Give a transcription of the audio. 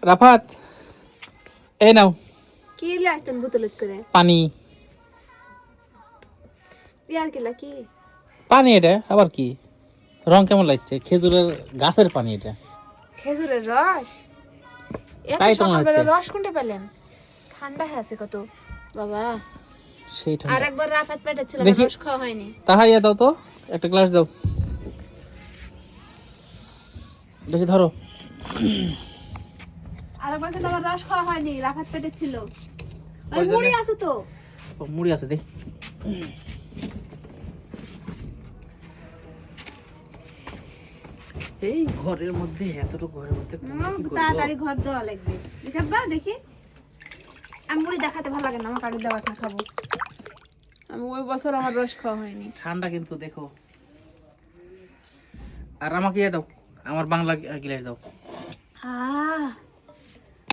রাফাত, এই নাও কি লিয়ে আসতেন বোতলত করে? পানি। ইয়ার কিলা কি? পানি এটা আবার কি? রং কেমন লাগছে? খেজুরের গাছের পানি এটা। খেজুরের রস? এত তাই তো মনে সকালবেলা হচ্ছে। রস কোনটা পেলেন? ঠান্ডা হয়ে আছে কত বাবা। সেই আর ঠান্ডা। একবার রাফাত পেটে ছিল, দেখি। রস খাওয়া হয়নি। তাহাইয়া দাও তো, একটা গ্লাস দাও। দেখি ধরো। আর একবার কিন্তু আমার রস খাওয়া হয়নি, রাফাত পেটে ছিল। ওই ওই জন্যে- মুড়ি আছে তো। ও, মুড়ি আছে দেখি। এই ঘরের মধ্যে এতটুকু ঘরের মধ্যে কোনটা কি করবো? তাড়াতাড়ি ঘর দেওয়া লাগবে। দেখাবা দেখি। আমি মুড়ি দেখাতে ভালো লাগে না, আমার কাকে দেওয়া না খাবো। আমি ওই বছর আমার রস খাওয়া হয়নি। ঠান্ডা কিন্তু দেখো। আর আমাকে ইয়ে দাও, আমার বাংলা গিলাস দাও।